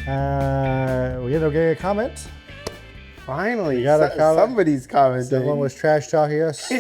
We ended up getting a comment. Finally, We got a comment. somebody's commenting. Someone was trash talking us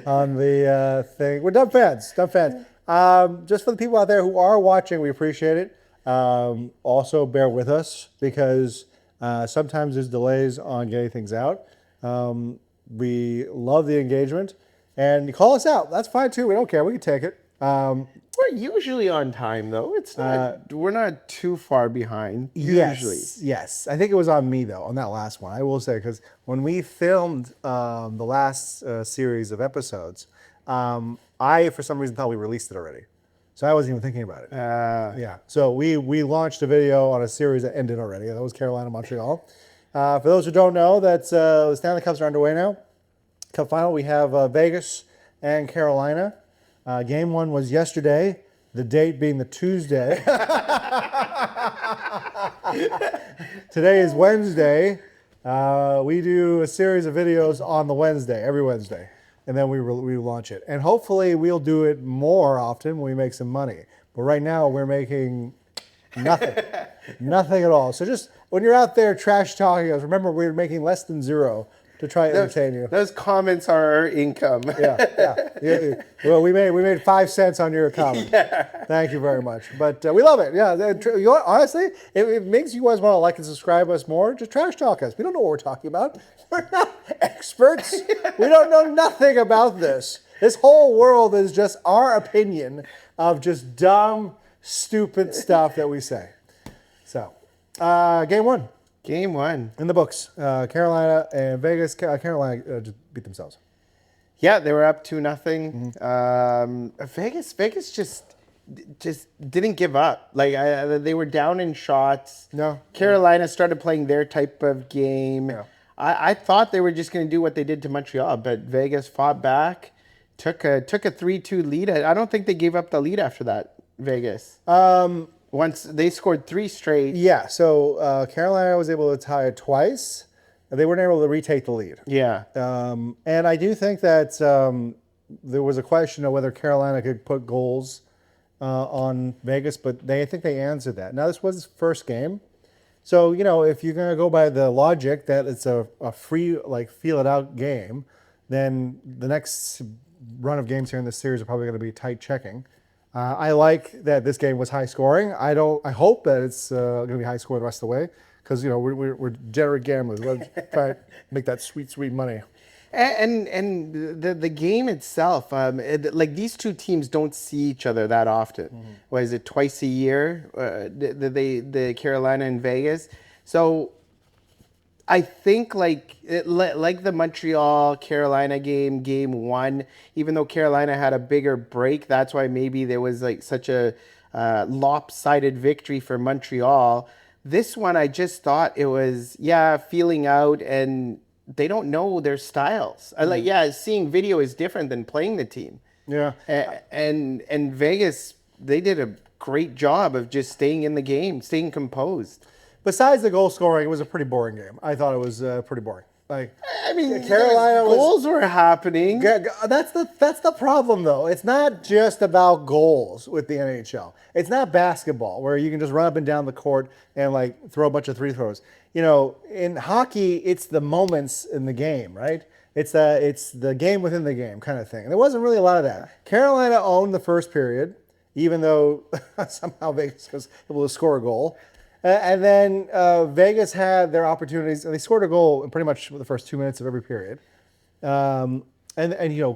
on the thing. We're dumb fans. Just for the people out there who are watching, we appreciate it. Also, bear with us because sometimes there's delays on getting things out. We love the engagement, and you call us out. That's fine too. We don't care. We can take it. We're usually on time though. It's not. We're not too far behind. Usually. Yes. I think it was on me though on that last one. I will say because when we filmed the last series of episodes, I for some reason thought we released it already, so I wasn't even thinking about it. Yeah. So we launched a video on a series that ended already. That was Carolina Montreal. For those who don't know, that's the Stanley Cups are underway now. Cup final, we have Vegas and Carolina. Game one was yesterday, the date being the Tuesday. Today is Wednesday. We do a series of videos on the Wednesday, every Wednesday, and then we launch it. And hopefully we'll do it more often when we make some money. But right now we're making nothing, nothing at all. So just when you're out there trash talking us, remember we're making less than zero to try and entertain you. Those comments are our income. Yeah. Well, we made 5 cents on your comment. Yeah. Thank you very much. But we love it. Yeah. Honestly, it makes you guys want to like and subscribe us more. Just trash talk us. We don't know what we're talking about. We're not experts. We don't know nothing about this. This whole world is just our opinion of just dumb, stupid stuff that we say. So, game one. Game one. In the books. Carolina and Vegas. Carolina just beat themselves. Yeah, they were up 2-0. Vegas just didn't give up. Like they were down in shots. No. Carolina started playing their type of game. Yeah. I thought they were just going to do what they did to Montreal, but Vegas fought back, took a 3-2 lead. I don't think they gave up the lead after that, Vegas. Once they scored 3 straight. Yeah, so Carolina was able to tie it twice. They weren't able to retake the lead. Yeah. And I do think that there was a question of whether Carolina could put goals on Vegas, but I think they answered that. Now, this was his first game. So, if you're going to go by the logic that it's a free, feel-it-out game, then the next run of games here in this series are probably going to be tight checking. I like that this game was high scoring. I hope that it's going to be high scoring the rest of the way because we're degenerate gamblers. We're trying to make that sweet money. And the game itself, these two teams don't see each other that often. Mm-hmm. What is it, twice a year? The Carolina and Vegas. So I think like the Montreal Carolina game one, even though Carolina had a bigger break, that's why maybe there was like such a lopsided victory for Montreal. This one, I just thought it was feeling out, and they don't know their styles. Seeing video is different than playing the team. Yeah, and Vegas, they did a great job of just staying in the game, staying composed. Besides the goal scoring, it was a pretty boring game. I thought it was pretty boring. Carolina goals were happening. That's the problem, though. It's not just about goals with the NHL. It's not basketball where you can just run up and down the court and throw a bunch of free throws. In hockey, it's the moments in the game, right? It's the game within the game kind of thing. And there wasn't really a lot of that. Carolina owned the first period, even though somehow Vegas was able to score a goal. And then Vegas had their opportunities. They scored a goal in pretty much the first 2 minutes of every period. And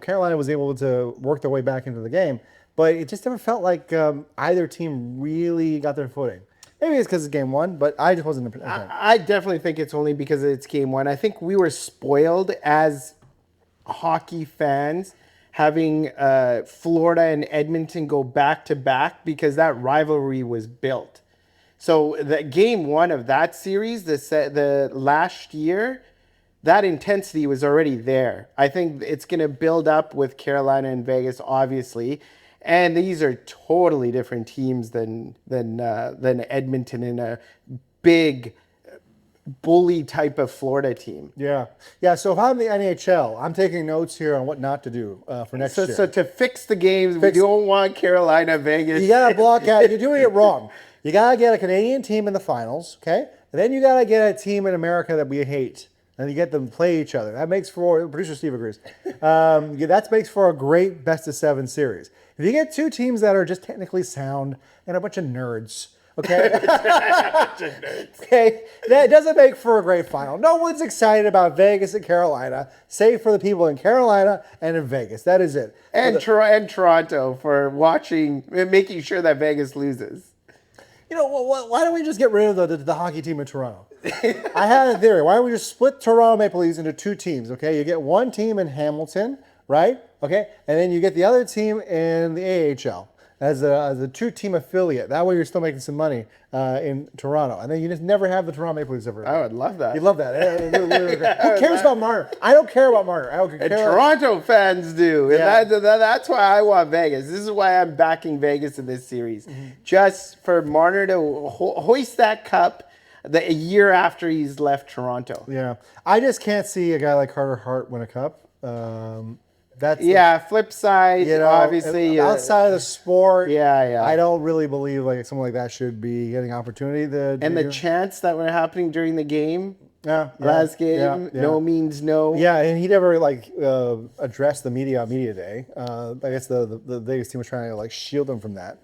Carolina was able to work their way back into the game. But it just never felt like either team really got their footing. Maybe it's because it's game one, but I just wasn't. I definitely think it's only because it's game one. I think we were spoiled as hockey fans having Florida and Edmonton go back to back because that rivalry was built. So the game one of that series, the last year, that intensity was already there. I think it's going to build up with Carolina and Vegas, obviously, and these are totally different teams than Edmonton in a big bully type of Florida team. Yeah. So if I'm the NHL, I'm taking notes here on what not to do for next year. So to fix the games, we don't want Carolina, Vegas. You got to block out. You're doing it wrong. You got to get a Canadian team in the finals, okay? And then you got to get a team in America that we hate. And you get them to play each other. That makes for, producer Steve agrees, that makes for a great best-of-7 series. If you get two teams that are just technically sound and a bunch of nerds, okay? Okay, that doesn't make for a great final. No one's excited about Vegas and Carolina, save for the people in Carolina and in Vegas. That is it. And Toronto for making sure that Vegas loses. You know, why don't we just get rid of the hockey team in Toronto? I had a theory. Why don't we just split Toronto Maple Leafs into two teams, okay? You get one team in Hamilton, right? Okay? And then you get the other team in the AHL as a two-team affiliate. That way you're still making some money in Toronto. And then you just never have the Toronto Maple Leafs ever. I would love that. You'd love that. Who cares about Marner? I don't care about Marner. I don't care. And Toronto fans do. Yeah. And that's why I want Vegas. This is why I'm backing Vegas in this series. Just for Marner to hoist that cup a year after he's left Toronto. Yeah. I just can't see a guy like Carter Hart win a cup. Flip side, obviously. Outside of the sport, yeah. I don't really believe like someone like that should be getting opportunity. And the chants that were happening during the game, last game, no means no. Yeah, and he never addressed the media on media day. I guess the Vegas team was trying to like shield him from that.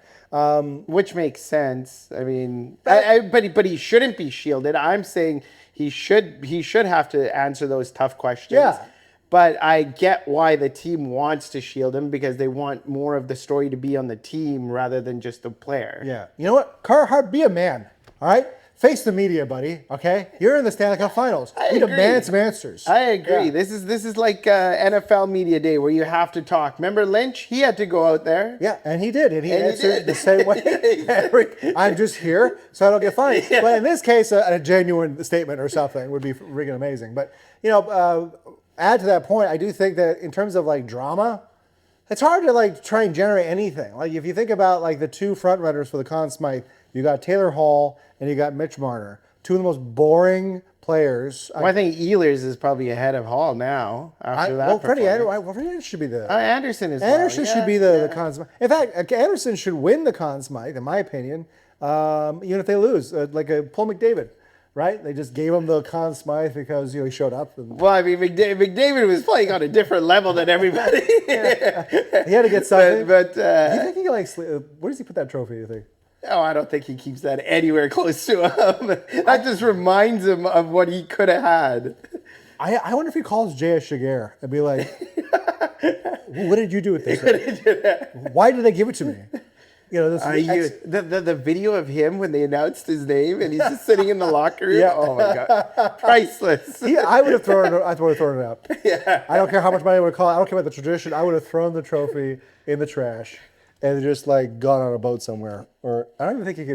Which makes sense. I mean, but he shouldn't be shielded. I'm saying he should have to answer those tough questions. Yeah. But I get why the team wants to shield him because they want more of the story to be on the team rather than just the player. Yeah. You know what? Carter Hart, be a man. All right? Face the media, buddy. Okay? You're in the Stanley Cup Finals. You demand some answers. I agree. Yeah. This is like NFL media day where you have to talk. Remember Lynch? He had to go out there. Yeah, and he did. And he answered the same way. I'm just here so I don't get fined. Yeah. But in this case, a genuine statement or something would be freaking amazing. But, add to that point, I do think that in terms of like drama, it's hard to like try and generate anything. Like if you think about like the two front runners for the Conn Smythe, you got Taylor Hall and you got Mitch Marner, two of the most boring players. Well, I think Ehlers is probably ahead of Hall now after that. Well, Freddie Anderson should be the Anderson is Anderson should be the Conn Smythe. In fact, Anderson should win the Conn Smythe, in my opinion, even if they lose, like a Paul McDavid. Right? They just gave him the Conn Smythe because he showed up. Well, I mean, McDavid was playing on a different level than everybody. He had to get something. But do you think he can like sleep? Where does he put that trophy? You think? Oh, I don't think he keeps that anywhere close to him. That just reminds him of what he could have had. I wonder if he calls J.S. Shiger and be like, "What did you do with this? Why did they give it to me?" The video of him when they announced his name and he's just sitting in the locker room. Yeah. Oh my god, priceless. I would have thrown it out. Yeah. I don't care how much money I would call. I don't care about the tradition. I would have thrown the trophy in the trash and just like gone on a boat somewhere. Or I don't even think you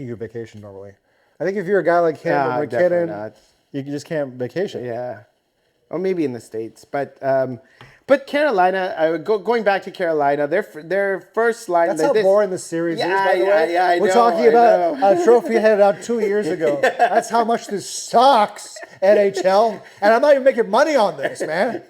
could vacation normally. I think if you're a guy like him or McKinnon, you just can't vacation. Yeah. Or maybe in the States, but Carolina, going back to Carolina, their first line. That's how boring the series is, by the way. Yeah, We're talking about a trophy handed out 2 years ago. Yeah. That's how much this sucks, NHL. And I'm not even making money on this, man.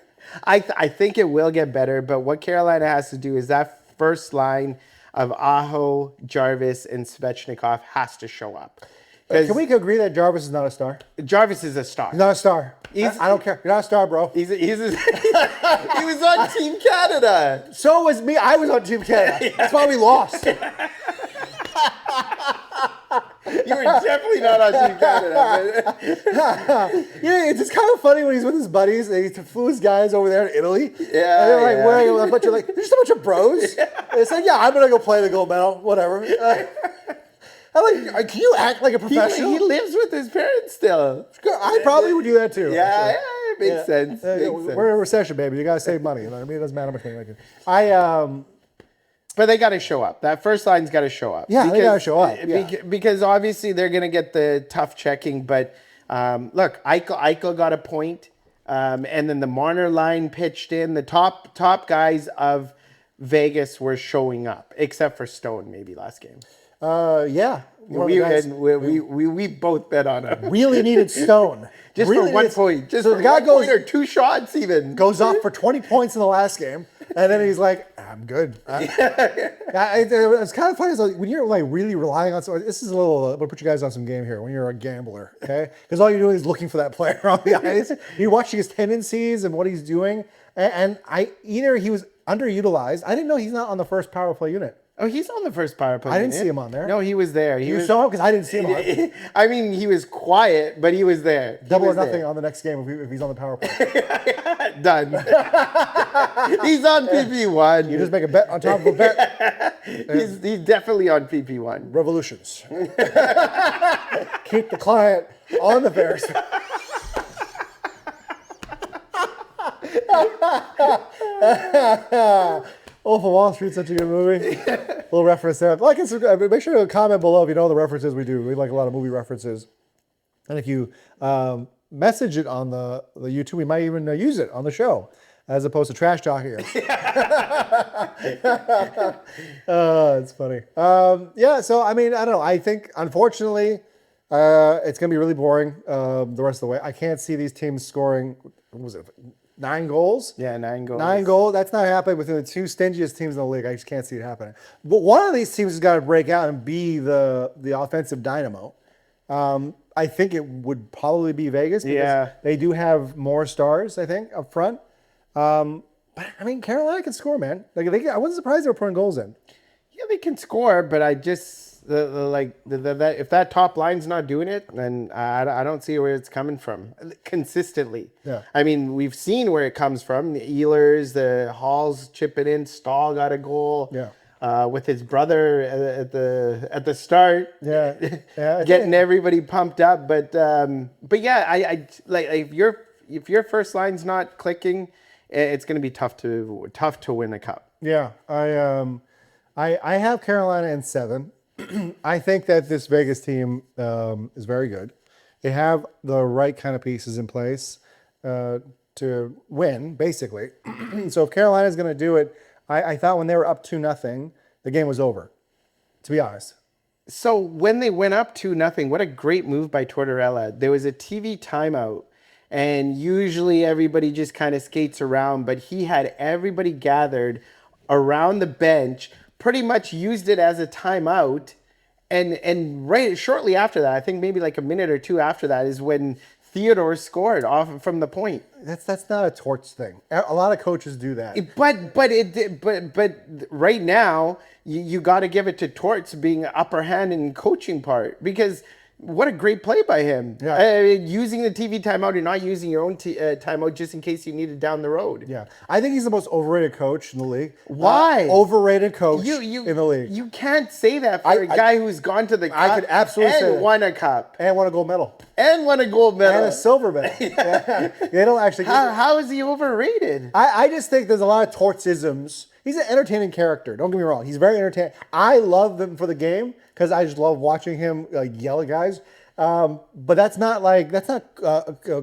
I think it will get better, but what Carolina has to do is that first line of Aho, Jarvis, and Svechnikov has to show up. Can we agree that Jarvis is not a star? Jarvis is a star. He's not a star. I don't care. You're not a star, bro. He was on Team Canada. So was me. I was on Team Canada. That's why we lost. You were definitely not on Team Canada. Yeah, it's just kind of funny when he's with his buddies and he flew his guys over there in Italy. Yeah. And they're like wearing a bunch of they're just a bunch of bros. Yeah. And it's like, I'm gonna go play the gold medal, whatever. I'm like, can you act like a professional? He lives with his parents still. I probably would do that too. Yeah, it makes sense. We're in a recession, baby. You gotta save money. You know what I mean? It doesn't matter how much money But they got to show up. That first line's got to show up. Yeah, they got to show up. Because obviously they're going to get the tough checking. But look, Eichel got a point. And then the Marner line pitched in. The top guys of Vegas were showing up, except for Stone maybe last game. Yeah. We both bet on him. Really needed Stone. Just really for 1 point. Just so for the guy goes or 2 shots even. Goes off for 20 points in the last game. And then he's like, I'm good. It's kind of funny. So when you're like really relying on someone, this is a little, I'm going to put you guys on some game here when you're a gambler, okay? Because all you're doing is looking for that player on the ice. You're watching his tendencies and what he's doing. And either he was underutilized. I didn't know he's not on the first power play unit. Oh, he's on the first power play. I didn't see him on there. No, he was there. You saw him? Because I didn't see him on. I mean, he was quiet, but he was there. Double or nothing on the next game if he's on the power play. Done. He's on PP1. You just make a bet on top of a bet. He's definitely on PP1. Revolutions. Keep the client on the Ferris. Wolf of Wall Street's such a good movie. Little reference there. Like and subscribe. Make sure to comment below if you know the references we do. We like a lot of movie references. And if you message it on the YouTube, we might even use it on the show as opposed to trash talking it. It's funny. Yeah, so I mean, I don't know. I think, unfortunately, it's going to be really boring the rest of the way. I can't see these teams scoring, what was it, 9 goals? Yeah, 9 goals. 9 goals. That's not happening within the 2 stingiest teams in the league. I just can't see it happening. But one of these teams has got to break out and be the offensive dynamo. I think it would probably be Vegas because they do have more stars, I think, up front. But I mean, Carolina can score, man. Like I wasn't surprised they were putting goals in. Yeah, they can score, but I just if that top line's not doing it, then I don't see where it's coming from consistently. Yeah. I mean, we've seen where it comes from. The Ehlers, the Halls chipping in. Stahl got a goal. Yeah. With his brother at the start. Yeah. Getting everybody pumped up, but yeah, I like if your first line's not clicking, it's going to be tough to win a cup. Yeah, I have Carolina in 7. I think that this Vegas team is very good. They have the right kind of pieces in place to win, basically. So if Carolina's going to do it, I thought when they were up 2-0, the game was over, to be honest. So when they went up 2-0, what a great move by Tortorella. There was a TV timeout, and usually everybody just kind of skates around, but he had everybody gathered around the bench, pretty much used it as a timeout, and right shortly after that, I think maybe like a minute or 2 after that, is when Theodore scored off from the point. That's not a torch thing. A lot of coaches do that. But right now you got to give it to Torts being upper hand in coaching part, because what a great play by him. Yeah. Using the TV timeout and not using your own timeout just in case you need it down the road. Yeah, I think he's the most overrated coach in the league. Why? Overrated coach in the league. You can't say that for a guy who's gone to the cup. I could absolutely say that. Won a cup. And won a gold medal. And won a gold medal. And a silver medal. Yeah. They don't actually. How is he overrated? I just think there's a lot of Tortsisms. He's an entertaining character. Don't get me wrong. He's very entertaining. I love him for the game because I just love watching him yell at guys. But that's not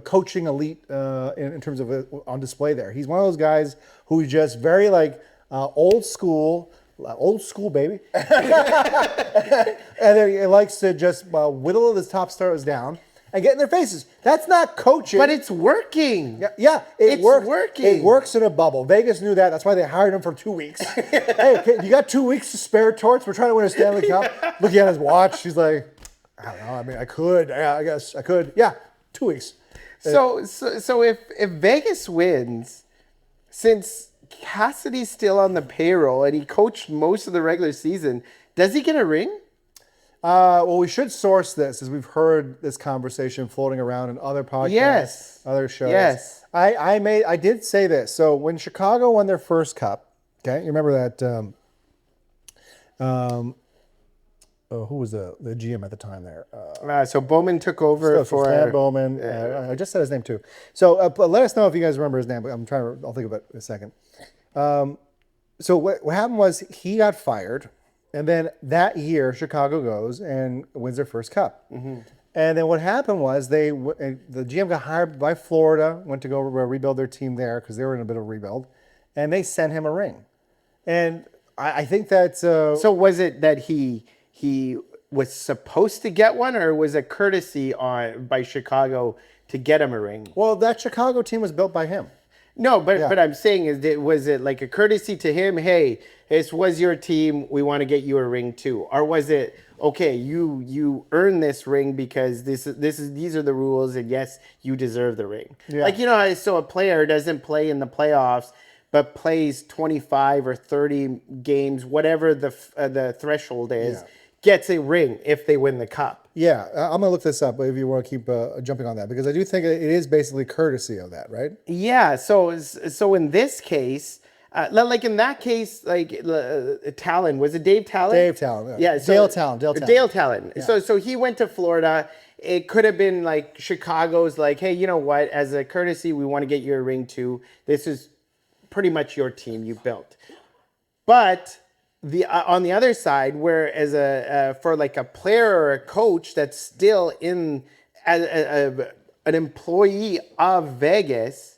coaching elite in terms of on display there. He's one of those guys who's just very old school baby. And then he likes to just whittle his top stars down and get in their faces. That's not coaching. But it's working. Yeah, it's working. It works in a bubble. Vegas knew that. That's why they hired him for 2 weeks. Hey, you got 2 weeks to spare, Torts? We're trying to win a Stanley Cup. Looking at his watch, he's like, I don't know. I mean, I could. Yeah, I guess I could. Yeah, 2 weeks. So if Vegas wins, since Cassidy's still on the payroll and he coached most of the regular season, does he get a ring? Well, we should source this, as we've heard this conversation floating around in other podcasts, other shows. Yes. I did say this. So when Chicago won their first cup, okay, you remember that? Who was the GM at the time there? So Bowman took over for Stan Bowman. I just said his name too. So but let us know if you guys remember his name. But I'll think of it in a second. So what happened was he got fired. And then that year, Chicago goes and wins their first cup. Mm-hmm. And then what happened was the GM got hired by Florida, went to go rebuild their team there because they were in a bit of a rebuild, and they sent him a ring. And I think that... So was it that he was supposed to get one, or was it courtesy by Chicago to get him a ring? Well, that Chicago team was built by him. No, but Yeah. but I'm saying was it like a courtesy to him? Hey, this was your team. We want to get you a ring too, or was it okay? You earned this ring because these are the rules, and yes, you deserve the ring. Yeah. Like so a player doesn't play in the playoffs, but plays 25 or 30 games, whatever the threshold is, gets a ring if they win the cup. Yeah, I'm gonna look this up if you want to keep jumping on that because I do think it is basically courtesy of that, right? Yeah. So in this case, like in that case, like Talon, was it Dave Talon? Dave Talon, yeah. Yeah. Dale Talon. Dale Talon. So he went to Florida. It could have been like Chicago's like, hey, you know what? As a courtesy, we want to get you a ring too. This is pretty much your team you built. But on the other side, where as for like a player or a coach that's still in as an employee of Vegas,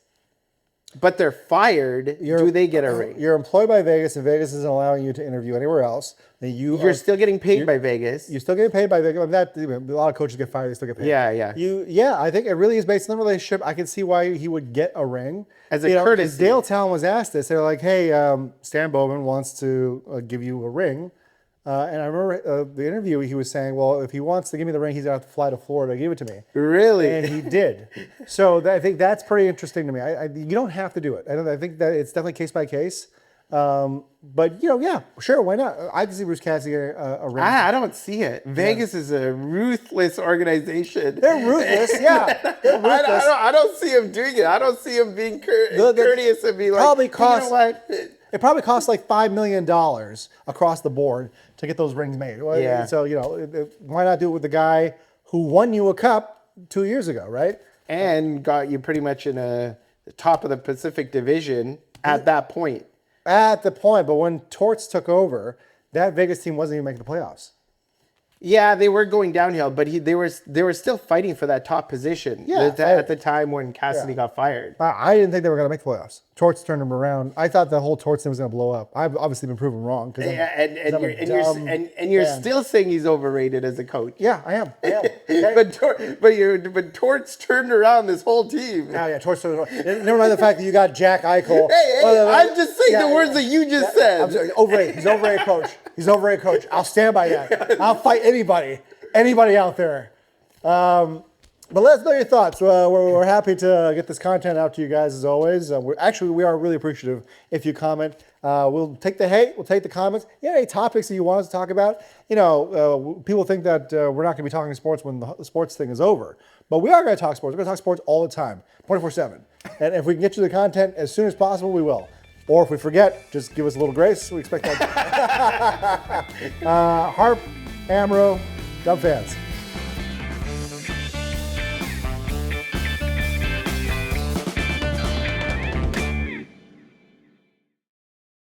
but they're fired, do they get a ring? You're employed by Vegas, and Vegas isn't allowing you to interview anywhere else. Then You're still getting paid by Vegas. You're still getting paid by Vegas. A lot of coaches get fired; they still get paid. Yeah. I think it really is based on the relationship. I can see why he would get a ring As a courtesy. Dale Talon was asked this. They're like, "Hey, Stan Bowman wants to give you a ring," and I remember the interview. He was saying, "Well, if he wants to give me the ring, he's gonna have to fly to Florida to give it to me." Really? And he did. So I think that's pretty interesting to me. You don't have to do it. I think that it's definitely case by case. But yeah, sure, why not? I can see Bruce Cassidy getting a ring. I don't see it. Vegas is a ruthless organization. They're ruthless, yeah. They're ruthless. I don't see him doing it. I don't see him being courteous and being like, probably you know cost. what? It probably costs like $5 million across the board to get those rings made. Yeah. So why not do it with the guy who won you a cup 2 years ago, right? And got you pretty much in the top of the Pacific Division at that point. At the point, but when Torts took over, that Vegas team wasn't even making the playoffs. Yeah, they were going downhill, but they were still fighting for that top position. Yeah, at the time when Cassidy got fired. I didn't think they were going to make the playoffs. Torts turned them around. I thought the whole Torts thing was going to blow up. I've obviously been proven wrong. And you're still saying he's overrated as a coach. Yeah, I am. but Torts turned around this whole team. Yeah, Torts turned around. Never mind the fact that you got Jack Eichel. I'm just saying the words that you just said. I'm sorry, overrated. He's overrated coach. He's overrated coach. I'll stand by that. I'll fight anybody out there. But let us know your thoughts. We're happy to get this content out to you guys as always. We are really appreciative if you comment. We'll take the hate. We'll take the comments. Any topics that you want us to talk about? People think that we're not going to be talking sports when the sports thing is over. But we are going to talk sports. We're going to talk sports all the time, 24/7. And if we can get you the content as soon as possible, we will. Or if we forget, just give us a little grace. We expect that. Harp, Amro, DumbFans.